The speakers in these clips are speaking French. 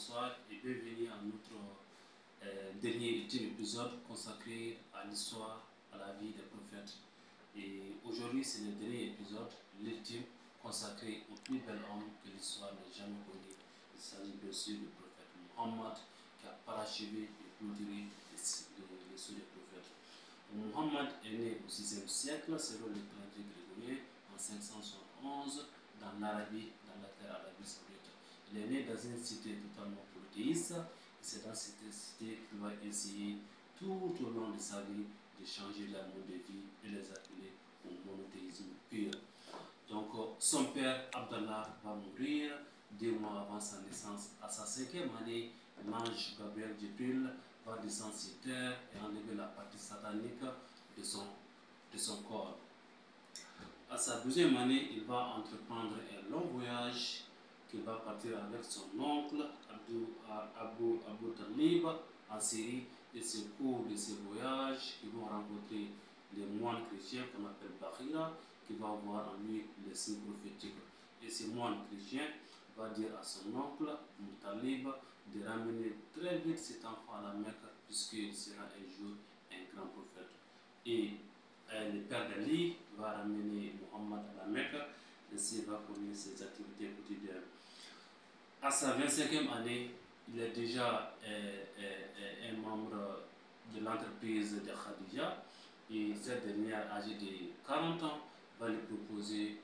bonsoir et bienvenue à notre dernier épisode consacré à l'histoire, à la vie des prophètes. Et aujourd'hui, c'est le dernier épisode, l'ultime, consacré au plus bel homme que l'histoire n'ait jamais connu. Il s'agit bien sûr du prophète Mohammed qui a parachevé et clôturé les sceaux des prophètes. Mohammed est né au 6e siècle selon le calendrier grégorien en 571 dans l'Arabie, dans la terre Arabie Saoudite. Il est né dans une cité totalement polythéiste et c'est dans cette cité qu'il va essayer tout au long de sa vie de changer leur mode de vie et les appeler au monothéisme pur. Donc son père Abdallah va mourir 2 mois avant sa naissance. À sa 5e année, l'ange Gabriel Jibril va descendre sur terre et enlever la partie satanique de son corps. À sa 12e année, il va entreprendre un long voyage qu'il va partir avec son oncle Abu Talib en Syrie. Et c'est au cours de ce voyage qu'ils vont rencontrer les moines chrétiens qu'on appelle Bahira, qui va voir en lui les signes prophétiques. Et ce moine chrétien va dire à son oncle Talib de ramener très vite cet enfant à la Mecque, puisqu'il sera un jour un grand prophète. Et le père d'Ali va ramener Mohammed à la Mecque, ainsi il va connaître ses activités quotidiennes. À sa 25e année, il est déjà un membre de l'entreprise de Khadija, et cette dernière, âgée de 40 ans, va lui proposer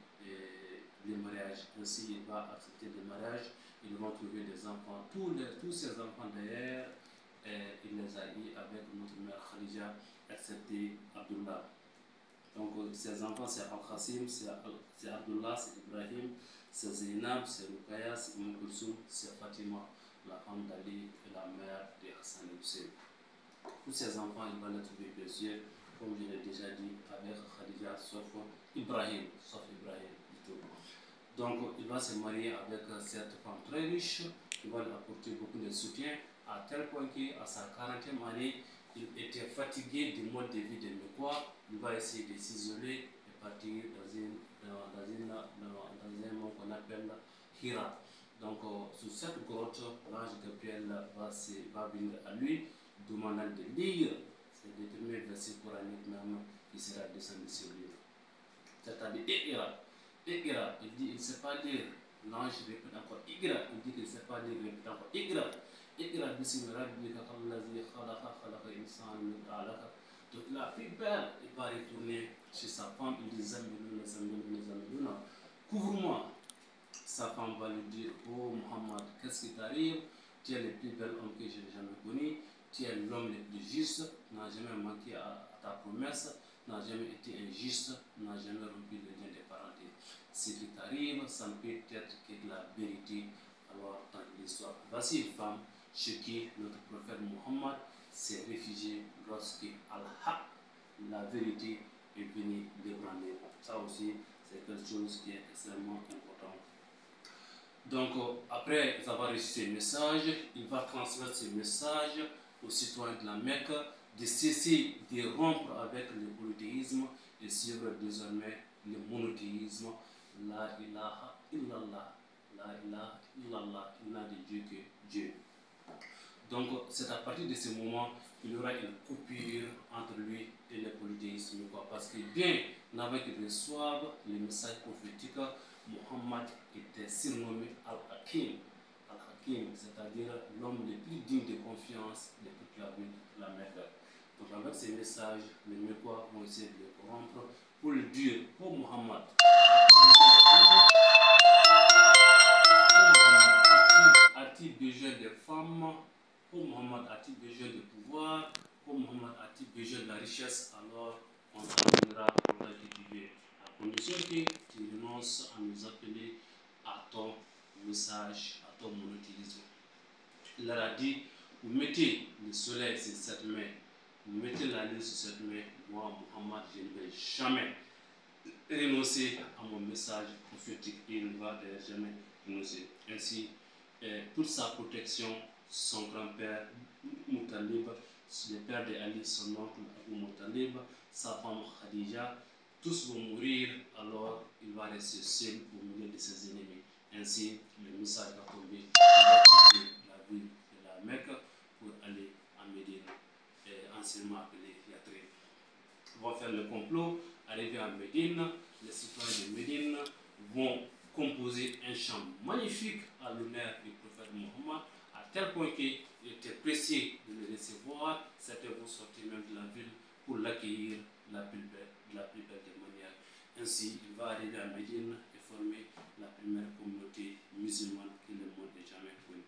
le mariage. Ainsi, il va accepter le mariage. Ils vont trouver des enfants. Tous ces enfants d'ailleurs, il les a eus avec notre mère Khadija, excepté Abdullah. Donc, ces enfants, c'est Al-Qasim, c'est Abdullah, c'est Ibrahim, c'est Zainab, c'est Rukaya, c'est Kulsum, c'est Fatima, la femme d'Ali et la mère de Hassan et Hussein. Tous ces enfants, il va les trouver bien sûr, comme je l'ai déjà dit, avec Khadija, sauf Ibrahim du tout. Donc, il va se marier avec cette femme très riche, qui va lui apporter beaucoup de soutien, à tel point qu'à sa 40e année, il était fatigué du mode de vie de Mekwa. Il va essayer de s'isoler et partir dans un monde qu'on appelle Hira. Donc, sous cette grotte, l'ange Gabriel va venir à lui, demandant de lire. C'est le premier verset coranique même qui sera descendu sur lui. C'est-à-dire Iqra. Iqra, il dit il ne sait pas lire. L'ange répète encore Iqra, il dit qu'il ne sait pas lire, il répète encore Iqra. Iqra bismi rabbika allazi khalaqa insana min alaq. Donc il a pris peur, il va retourner chez sa femme, il dit Zamiluna, couvre-moi. Sa femme va lui dire oh Muhammad, qu'est-ce qui t'arrive? Tu es le plus bel homme que j'ai jamais connu, tu es l'homme le plus juste, n'a jamais manqué à ta promesse, n'a jamais été injuste, n'a jamais rompu le lien de parenté. Ce qui t'arrive, ça ne peut être que de la vérité. Alors, dans l'histoire, voici une femme chez qui notre prophète Muhammad s'est réfugié lorsque Al-Haq, la vérité, est venue l'ébranler. Ça aussi, c'est quelque chose qui est extrêmement important. Donc, après avoir reçu ce message, il va transmettre ce message aux citoyens de la Mecque de cesser de rompre avec le polythéisme et suivre désormais le monothéisme. La ilaha illallah, la ilaha illallah, il n'a de Dieu que Dieu. Donc, c'est à partir de ce moment qu'il y aura une coupure entre lui et le polythéisme. Parce que bien avant qu'il reçoive le message prophétique, Muhammad était surnommé Al-Hakim. Al-Hakim, c'est-à-dire l'homme le plus digne de confiance de toute la ville de la Mecque. Donc, avec ces messages, les Mecquois vont essayer de le corrompre pour le dire pour Muhammad. A-t-il besoin de femmes? Pour Muhammad a-t-il besoin de pouvoir? Pour Muhammad a-t-il besoin de la richesse? Alors on t'amènera pour la cultiver. À condition que tu renonces à nous appeler à ton message, à ton monothéisme. Il leur a dit, vous mettez le soleil sur cette main, vous mettez la lune sur cette main, moi Muhammad je ne vais jamais renoncer à mon message prophétique et il ne va jamais renoncer. Ainsi, pour sa protection, son grand-père Moutalib, le père de Ali, son oncle Abu Moutalib, sa femme Khadija, tous vont mourir, alors il va rester seul au milieu de ses ennemis. Ainsi, le message va tomber, il va quitter la anciennement appelé Yathrib, vont faire le complot, arriver à Médine. Les citoyens de Médine vont composer un chant magnifique à l'honneur du prophète Mohammed, à tel point qu'il était pressé de le recevoir. Certains vont sortir même de la ville pour l'accueillir de la plus belle des manières. Ainsi, il va arriver à Médine et former la première communauté musulmane que le monde n'ait jamais connue.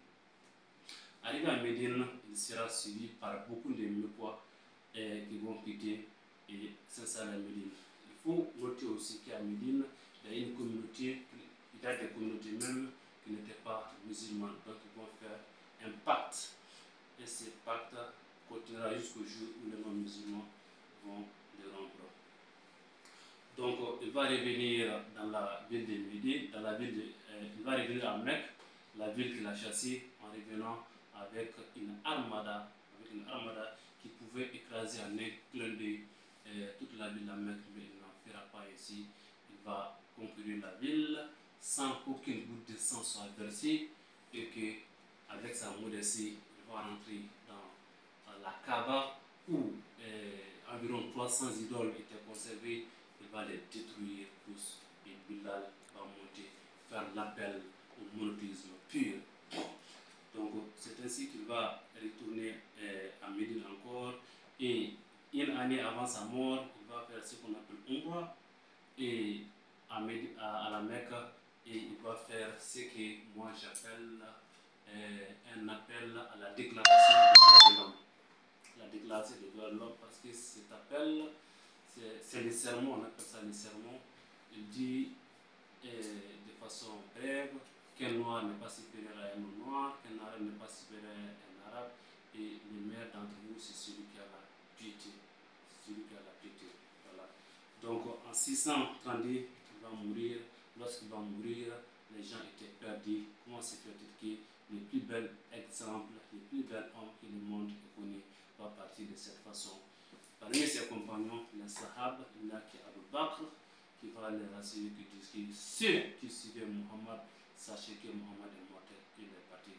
Arrivé à Médine, il sera suivi par beaucoup de Mecquois qui vont quitter et s'installer à Médine. Il faut noter aussi qu'à Médine, il y a une communauté, il y a des communautés même qui n'étaient pas musulmanes, donc ils vont faire un pacte. Et ce pacte continuera jusqu'au jour où les non-musulmans vont le rompre. Donc il va revenir dans la ville de Médine, il va revenir à Mecque, la ville qu'il a chassée, en revenant avec une armada qui pouvait écraser en un clin d'œil toute la ville de Mecque, mais il n'en fera pas ainsi. Il va conquérir la ville sans qu'aucune goutte de sang soit versée et qu'avec sa modestie, il va rentrer dans la Kaaba où environ 300 idoles étaient conservées. Il va les détruire tous et Bilal va monter, faire l'appel au monothéisme pur. Donc c'est ainsi qu'il va retourner à Médine encore et une année avant sa mort, il va faire ce qu'on appelle Umrah et à la Mecque et il va faire ce que moi j'appelle un appel à la déclaration des droits de l'homme. La déclaration des droits de l'homme parce que cet appel, c'est le sermon, on appelle ça le sermon. Il dit de façon brève qu'un noir n'est pas supérieur à un noir, qu'un arabe n'est pas supérieur à un arabe, et le meilleur d'entre vous, c'est celui qui a la piété. Celui qui a la piété. Voilà. Donc en 632, il va mourir. Lorsqu'il va mourir, les gens étaient perdus. Comment se fait-il que les plus bels exemples, les plus bels hommes que le monde ait connus va partir de cette façon? Parmi ses compagnons, les Sahaba, il y a qui Abu Bakr, qui va les rassurer, qui disent que ceux qui suivaient Muhammad, sachez que Muhammad est mort, il est parti.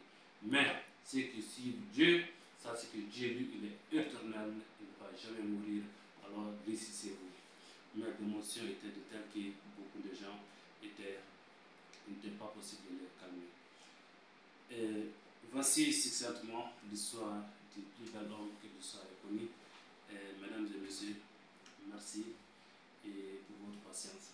Mais ceux qui suivent Dieu, sachez que Dieu, lui, il est éternel, il ne va jamais mourir, alors réussissez-vous. Mais l'émotion était de telle que beaucoup de gens il n'était pas possible de les calmer. Et voici succinctement l'histoire du plus bel homme que l'histoire ait connu. Mesdames et messieurs, merci et pour votre patience.